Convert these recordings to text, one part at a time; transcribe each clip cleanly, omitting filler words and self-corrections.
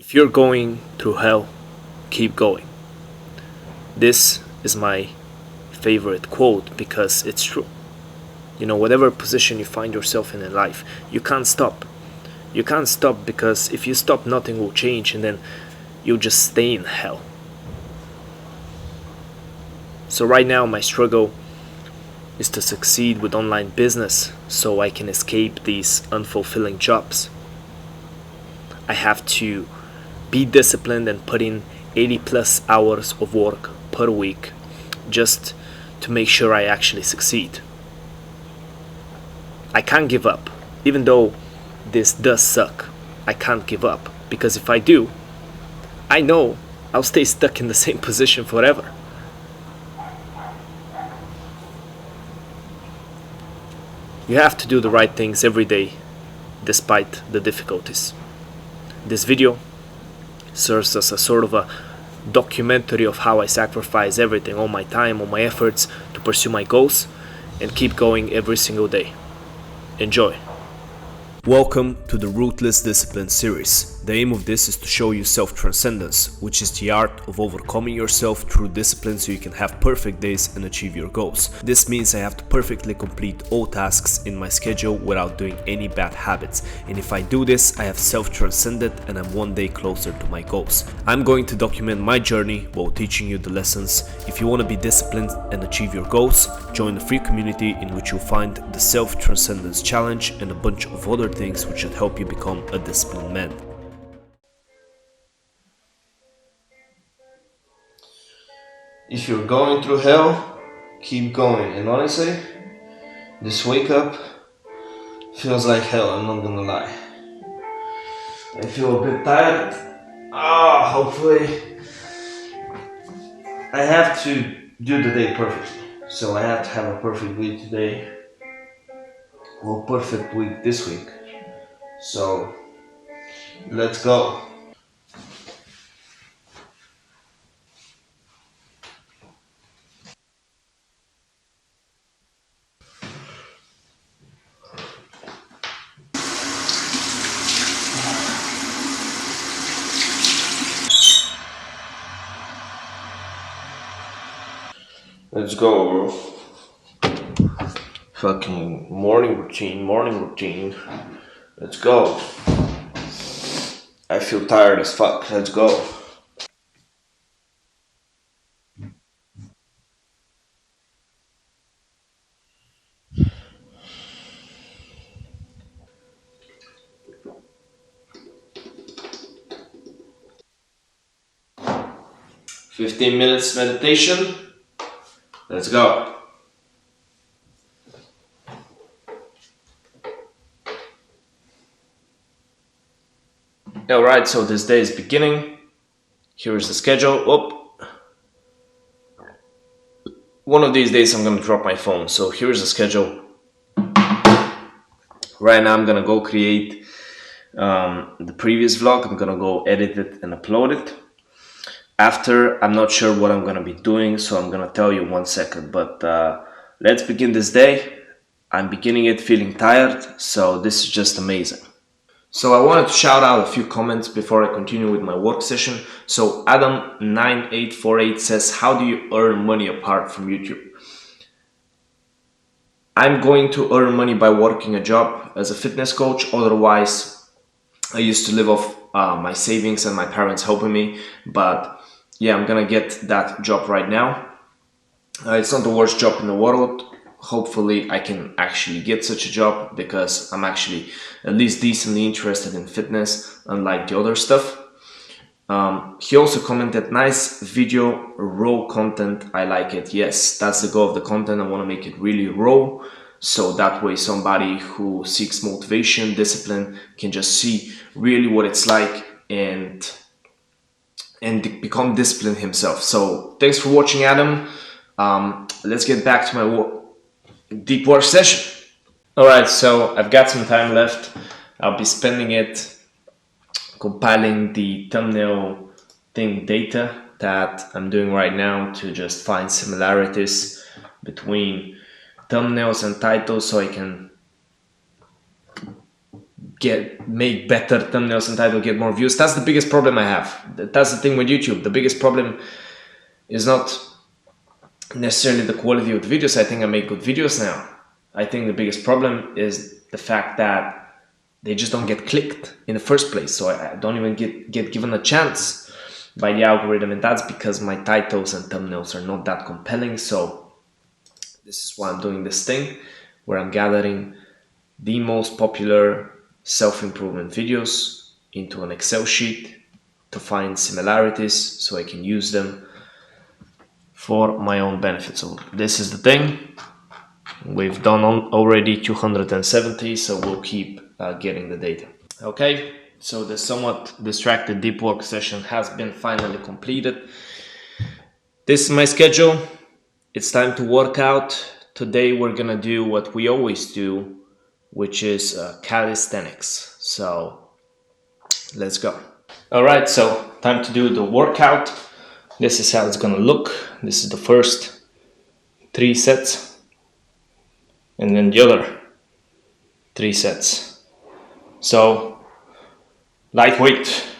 If you're going through hell, keep going. This is my favorite quote because it's true. Whatever position you find yourself in life, you can't stop. You can't stop because if you stop, nothing will change and then you'll just stay in hell. So right now, my struggle is to succeed with online business so I can escape these unfulfilling jobs. I have to be disciplined and put in 80 plus hours of work per week just to make sure I actually succeed. I can't give up. Even though this does suck, I can't give up because if I do, I know I'll stay stuck in the same position forever. You have to do the right things every day despite the difficulties. This video serves as a sort of a documentary of how I sacrifice everything, all my time, all my efforts to pursue my goals and keep going every single day. Enjoy. Welcome to the Ruthless Discipline series. The aim of this is to show you self-transcendence, which is the art of overcoming yourself through discipline so you can have perfect days and achieve your goals. This means I have to perfectly complete all tasks in my schedule without doing any bad habits. And if I do this, I have self-transcended and I'm one day closer to my goals. I'm going to document my journey while teaching you the lessons. If you want to be disciplined and achieve your goals, join the free community in which you'll find the self-transcendence challenge and a bunch of other things which should help you become a disciplined man. If you're going through hell, keep going. And honestly, this wake up feels like hell, I'm not gonna lie. I feel a bit tired. Hopefully I have to do the day perfectly. So I have to have a perfect week today. Well, perfect week this week. So let's go. Let's go, bro. Fucking morning routine. Let's go. I feel tired as fuck. Let's go. "15 minutes meditation. Let's go." Alright, so this day is beginning. Here is the schedule. One of these days I'm gonna drop my phone. So here's the schedule. Right now I'm gonna go create the previous vlog. I'm gonna go edit it and upload it. After, I'm not sure what I'm gonna be doing, so I'm gonna tell you in 1 second. But let's begin this day. I'm beginning it feeling tired, so this is just amazing. So I wanted to shout out a few comments before I continue with my work session. So Adam9848 says, "How do you earn money apart from YouTube?" I'm going to earn money by working a job as a fitness coach. Otherwise, I used to live off my savings and my parents helping me. But yeah, I'm gonna get that job right now. It's not the worst job in the world. Hopefully I can actually get such a job because I'm actually at least decently interested in fitness, unlike the other stuff. He also commented, "Nice video, raw content, I like it." Yes, that's the goal of the content. I want to make it really raw, so that way somebody who seeks motivation, discipline, can just see really what it's like and become disciplined himself. So thanks for watching, Adam. Let's get back to my deep work session. Alright, so I've got some time left. I'll be spending it compiling the thumbnail thing data that I'm doing right now to just find similarities between thumbnails and titles so I can make better thumbnails and title, get more views. That's the biggest problem I have. That's the thing with YouTube. The biggest problem is not necessarily the quality of the videos. I think I make good videos now. I think the biggest problem is the fact that they just don't get clicked in the first place. So I don't even get given a chance by the algorithm, and that's because my titles and thumbnails are not that compelling. So this is why I'm doing this thing where I'm gathering the most popular self-improvement videos into an Excel sheet to find similarities so I can use them for my own benefit. So this is the thing. We've done already 270, so we'll keep getting the data. Okay, so the somewhat distracted deep work session has been finally completed. This is my schedule. It's time to work out. Today we're gonna do what we always do, which is calisthenics. So let's go. All right, so time to do the workout. This is how it's gonna look. This is the first 3 sets, and then the other 3 sets. So lightweight.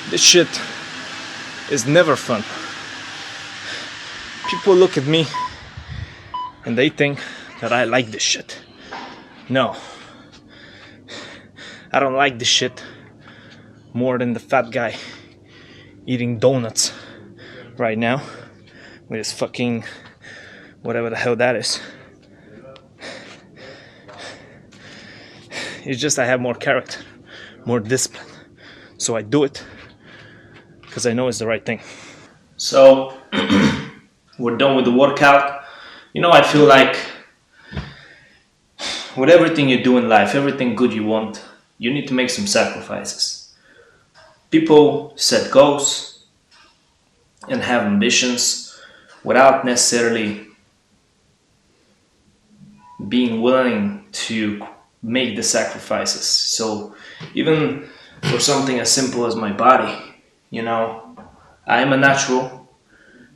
This shit is never fun. People look at me and they think that I like this shit. No, I don't like this shit. more than the fat guy eating donuts right now with his fucking whatever the hell that is. It's just I have more character, more discipline. So I do it because I know it's the right thing. So we're done with the workout. I feel like with everything you do in life, everything good you want, you need to make some sacrifices. People set goals and have ambitions without necessarily being willing to make the sacrifices. So even for something as simple as my body, I am a natural,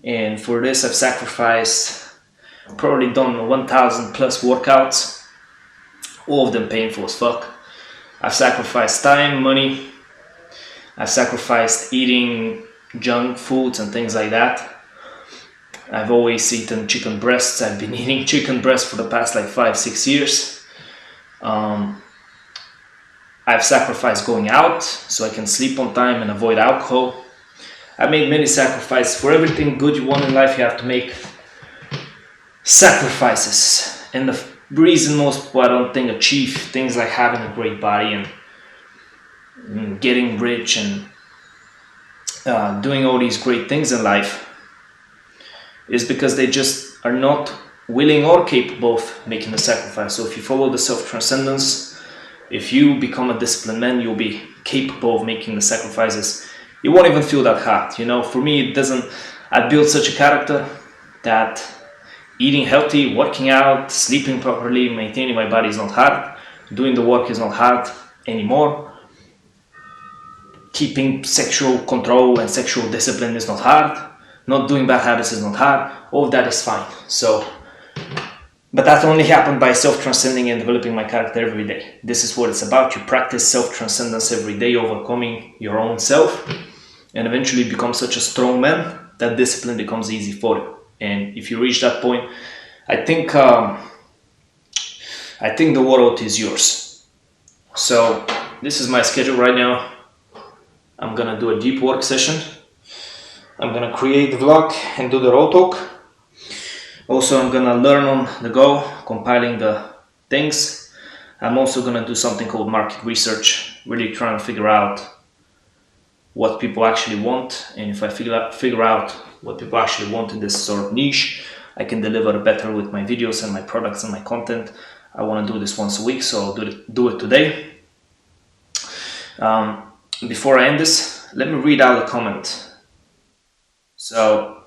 and for this I've sacrificed, probably done 1,000 plus workouts, all of them painful as fuck. I've sacrificed time, money, I've sacrificed eating junk foods and things like that. I've always eaten chicken breasts. I've been eating chicken breasts for the past like 5-6 years. I've sacrificed going out so I can sleep on time and avoid alcohol. I made many sacrifices. For everything good you want in life, you have to make sacrifices. And the reason most people, I don't think, achieve things like having a great body and getting rich and doing all these great things in life is because they just are not willing or capable of making the sacrifice. So if you follow the self-transcendence, if you become a disciplined man, you'll be capable of making the sacrifices. You won't even feel that hard. For me, it doesn't. I built such a character that eating healthy, working out, sleeping properly, maintaining my body is not hard. Doing the work is not hard anymore. Keeping sexual control and sexual discipline is not hard. Not doing bad habits is not hard. All of that is fine. But that only happened by self-transcending and developing my character every day. This is what it's about. You practice self-transcendence every day, overcoming your own self, and eventually become such a strong man that discipline becomes easy for you. And if you reach that point, I think the world is yours. So this is my schedule right now. I'm gonna do a deep work session. I'm gonna create the vlog and do the raw talk. Also, I'm gonna learn on the go, compiling the things. I'm also gonna do something called market research, really trying to figure out what people actually want. And if I figure out what people actually want in this sort of niche, I can deliver better with my videos and my products and my content. I want to do this once a week, so I'll do it today. Before I end this, let me read out a comment. So,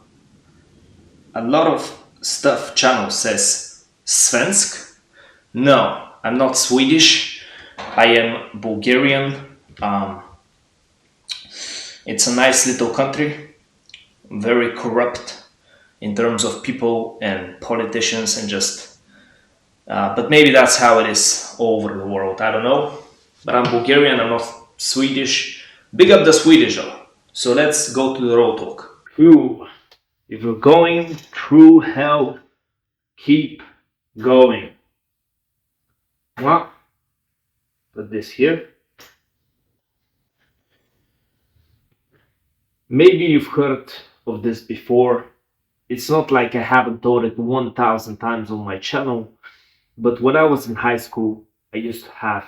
a lot of stuff channel says svensk. No, I'm not Swedish. I am Bulgarian. It's a nice little country, very corrupt in terms of people and politicians and just, but maybe that's how it is all over the world. I don't know, but I'm Bulgarian, I'm not Swedish. Big up the Swedish though. So let's go to the raw talk. True. If you're going through hell, keep going. Well, put this here. Maybe you've heard of this before. It's not like I haven't told it 1,000 times on my channel, but when I was in high school, I used to have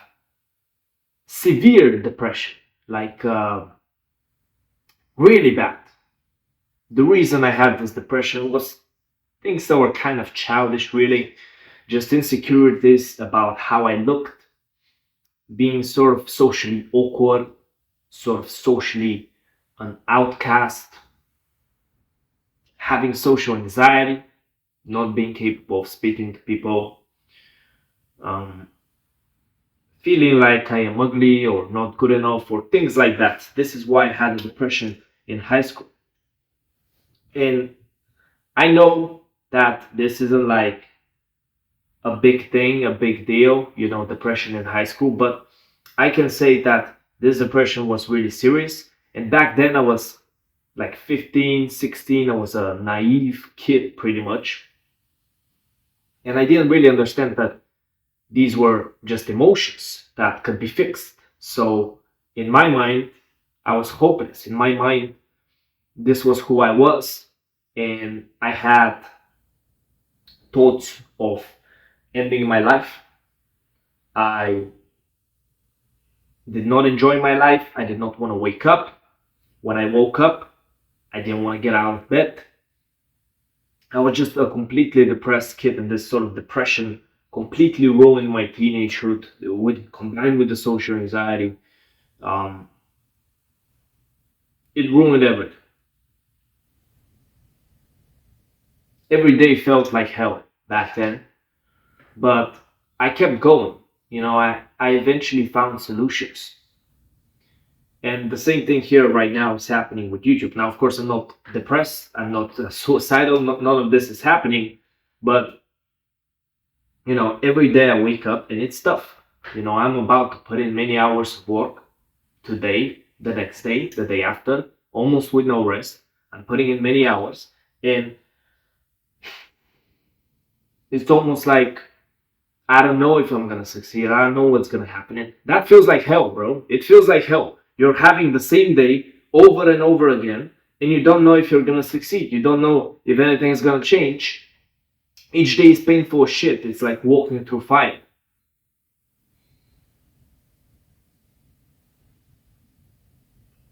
severe depression, like really bad. The reason I had this depression was things that were kind of childish, really. Just insecurities about how I looked, being sort of socially awkward, sort of socially an outcast, having social anxiety, not being capable of speaking to people, feeling like I am ugly or not good enough or things like that. This is why I had a depression in high school. And I know that this isn't like a big thing, a big deal, depression in high school, but I can say that this depression was really serious. And back then I was like 15, 16, I was a naive kid pretty much. And I didn't really understand that these were just emotions that could be fixed. So in my mind, I was hopeless. In my mind, this was who I was, and I had thoughts of ending my life. I did not enjoy my life. I did not want to wake up. When I woke up, I didn't want to get out of bed. I was just a completely depressed kid, and this sort of depression completely ruined my teenagehood, combined with the social anxiety. Um, it ruined everything. Every day felt like hell back then, but I kept going. I eventually found solutions. And the same thing here right now is happening with YouTube. Now, of course, I'm not depressed. I'm not suicidal. None of this is happening. But, every day I wake up and it's tough. I'm about to put in many hours of work today, the next day, the day after, almost with no rest. I'm putting in many hours. And it's almost like I don't know if I'm gonna succeed. I don't know what's gonna happen. And that feels like hell, bro. It feels like hell. You're having the same day over and over again, and you don't know if you're gonna succeed. You don't know if anything is gonna change. Each day is painful as shit. It's like walking through fire.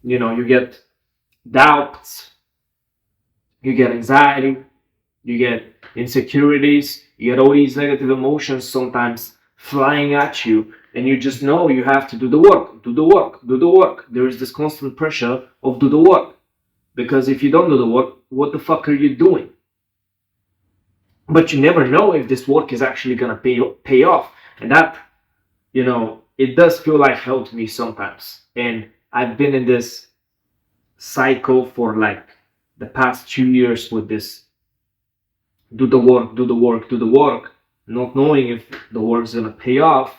You get doubts, you get anxiety, you get insecurities, you get all these negative emotions sometimes flying at you, and you just know you have to do the work, do the work, do the work. There is this constant pressure of do the work, because if you don't do the work, what the fuck are you doing? But you never know if this work is actually gonna pay off, and that, it does feel like hell to me sometimes. And I've been in this cycle for like the past 2 years with this do the work, do the work, do the work, not knowing if the work's gonna pay off.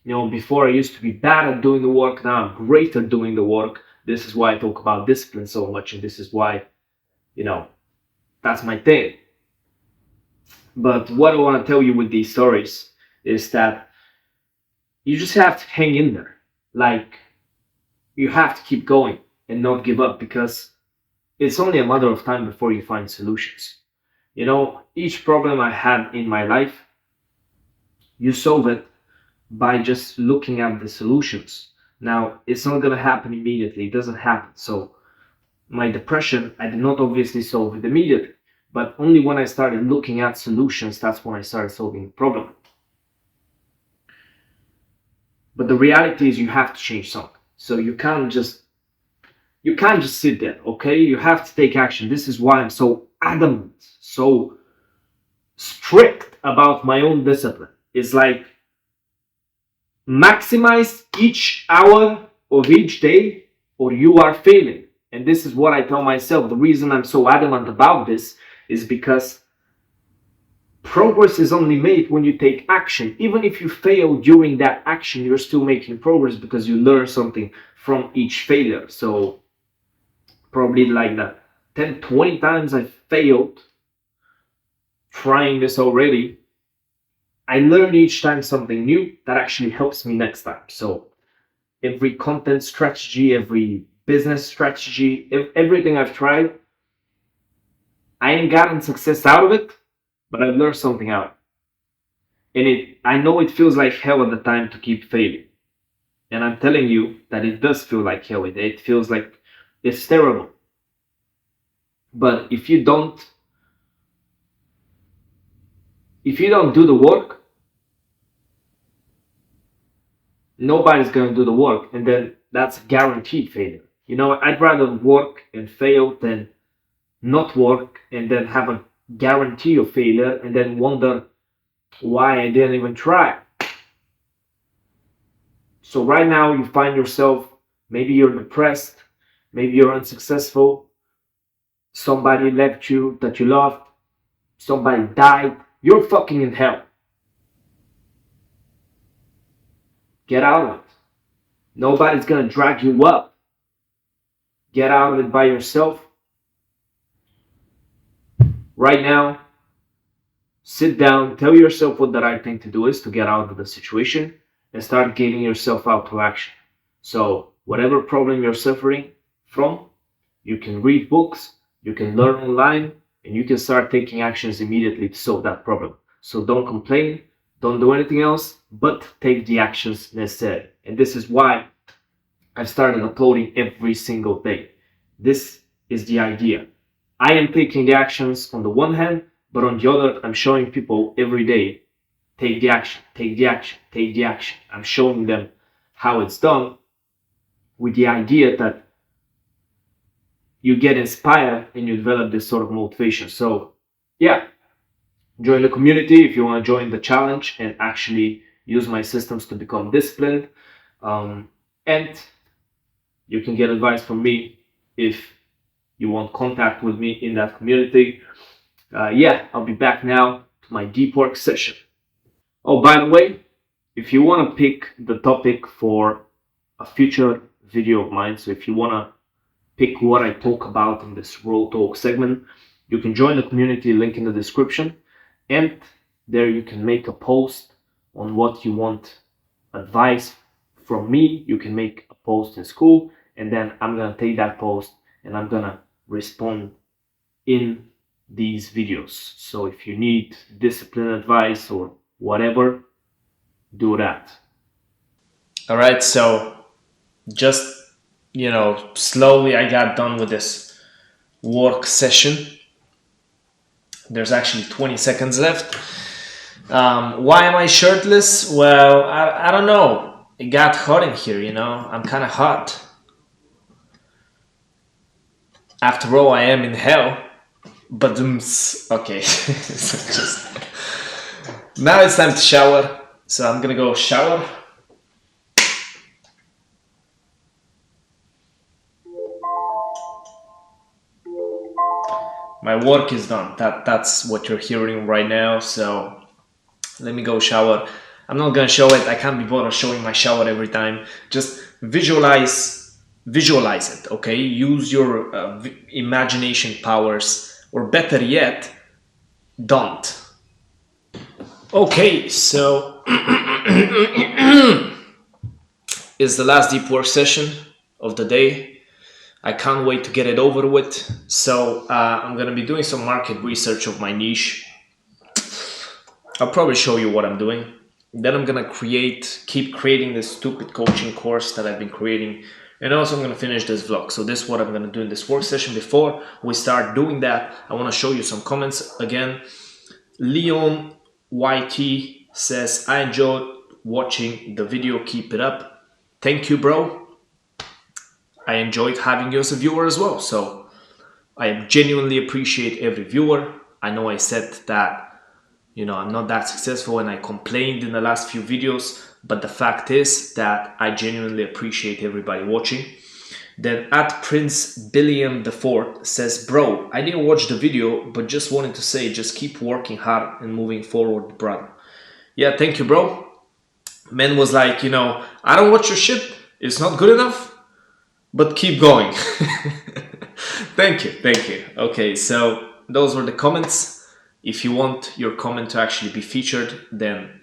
Before I used to be bad at doing the work, now I'm great at doing the work. This is why I talk about discipline so much, and this is why, that's my thing. But what I want to tell you with these stories is that you just have to hang in there. Like, you have to keep going and not give up, because it's only a matter of time before you find solutions. Each problem I had in my life, you solve it by just looking at the solutions. Now, it's not going to happen immediately. It doesn't happen. So, my depression, I did not obviously solve it immediately. But only when I started looking at solutions, that's when I started solving the problem. But the reality is you have to change something. So you can't just sit there, okay? You have to take action. This is why I'm so adamant, so strict about my own discipline. It's like maximize each hour of each day or you are failing. And this is what I tell myself. The reason I'm so adamant about this is because progress is only made when you take action. Even if you fail during that action, you're still making progress because you learn something from each failure. So probably like that 10, 20 times I failed trying this already, I learn each time something new that actually helps me next time. So every content strategy, every business strategy, everything I've tried, I ain't gotten success out of it, but I've learned something out. And I know it feels like hell at the time to keep failing. And I'm telling you that it does feel like hell. It feels like it's terrible. But if you don't do the work, nobody's going to do the work. And then that's guaranteed failure. I'd rather work and fail than not work and then have a guarantee of failure and then wonder why I didn't even try. So right now you find yourself, maybe you're depressed, maybe you're unsuccessful, somebody left you that you loved, somebody died, you're fucking in hell. Get out of it. Nobody's gonna drag you up. Get out of it by yourself. Right now, sit down, tell yourself what the right thing to do is to get out of the situation and start getting yourself out to action. So whatever problem you're suffering from, you can read books, you can learn online, and you can start taking actions immediately to solve that problem. So don't complain, don't do anything else, but take the actions necessary. And this is why I've started uploading every single day. This is the idea. I am taking the actions on the one hand, but on the other, I'm showing people every day, take the action, take the action, take the action. I'm showing them how it's done with the idea that you get inspired and you develop this sort of motivation. So yeah, join the community if you want to join the challenge and actually use my systems to become disciplined. And you can get advice from me if you want contact with me in that community. Yeah, I'll be back now to my deep work session. Oh, by the way, if you want to pick the topic for a future video of mine, so if you want to pick what I talk about in this Raw Talk segment, you can join the community, link in the description, and there you can make a post on what you want advice from me. You can make a post in Skool, and then I'm gonna take that post and I'm gonna respond in these videos. So if you need discipline advice or whatever, do that. All right, so just slowly I got done with this work session. There's actually 20 seconds left. Why am I shirtless? Well, I don't know. It got hot in here, I'm kind of hot. After all, I am in hell. But okay. Now it's time to shower. So I'm gonna go shower. My work is done. That's what you're hearing right now. So let me go shower. I'm not gonna show it. I can't be bothered showing my shower every time. Just visualize it, okay? Use your imagination powers, or better yet, don't. Okay, so it's the last deep work session of the day. I can't wait to get it over with. So I'm gonna be doing some market research of my niche. I'll probably show you what I'm doing. Then I'm gonna keep creating this stupid coaching course that I've been creating. And also I'm gonna finish this vlog. So this is what I'm gonna do in this work session. Before we start doing that, I wanna show you some comments again. Leon YT says, I enjoyed watching the video, keep it up. Thank you, bro. I enjoyed having you as a viewer as well. So I genuinely appreciate every viewer. I know I said that, I'm not that successful and I complained in the last few videos, but the fact is that I genuinely appreciate everybody watching. Then at Prince Billiam IV says, bro, I didn't watch the video, but just wanted to say, just keep working hard and moving forward, brother. Yeah, thank you, bro. Man was like, I don't watch your shit. It's not good enough, but keep going. Thank you. Okay, so those were the comments. If you want your comment to actually be featured, then,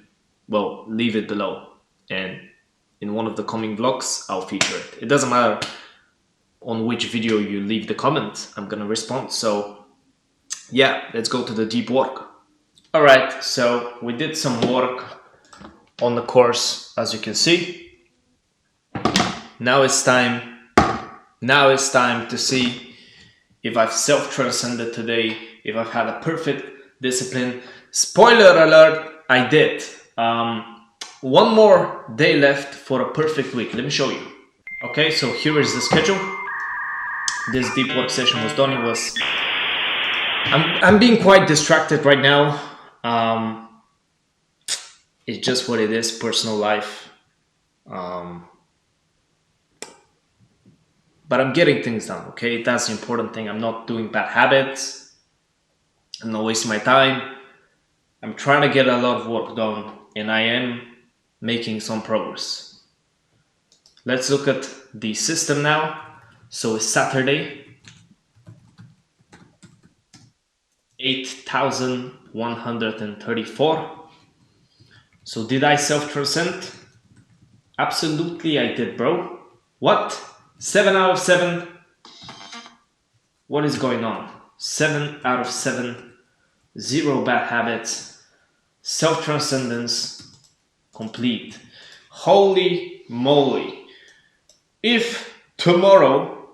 well, leave it below. And in one of the coming vlogs, I'll feature it. It doesn't matter on which video you leave the comment, I'm gonna respond. So yeah, let's go to the deep work. All right, so we did some work on the course, as you can see. Now it's time to see if I've self-transcended today, if I've had a perfect discipline. Spoiler alert, I did. One more day left for a perfect week. Let me show you. Okay, so here is the schedule. This deep work session was done. I'm being quite distracted right now. It's just what it is, personal life. But I'm getting things done, okay? That's the important thing. I'm not doing bad habits. I'm not wasting my time. I'm trying to get a lot of work done, and I am making some progress. Let's look at the system now. So it's Saturday, 8,134. So did I self-transcend? Absolutely I did, bro. What? 7 out of 7? What is going on? 7 out of 7. 0 bad habits. Self-transcendence. Complete. Holy moly. If tomorrow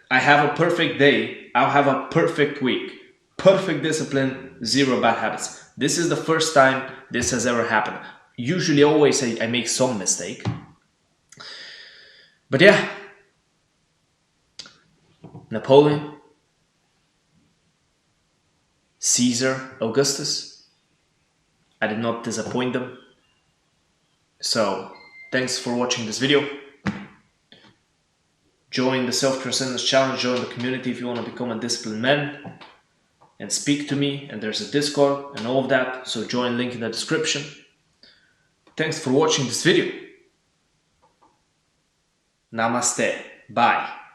I have a perfect day, I'll have a perfect week. Perfect discipline, 0 bad habits. This is the first time this has ever happened. Usually always I make some mistake. But yeah. Napoleon, Caesar, Augustus, I did not disappoint them. So, thanks for watching this video. Join the Self-Transcendence Challenge, join the community if you want to become a disciplined man. And speak to me, and there's a Discord and all of that, so join, link in the description. Thanks for watching this video. Namaste. Bye.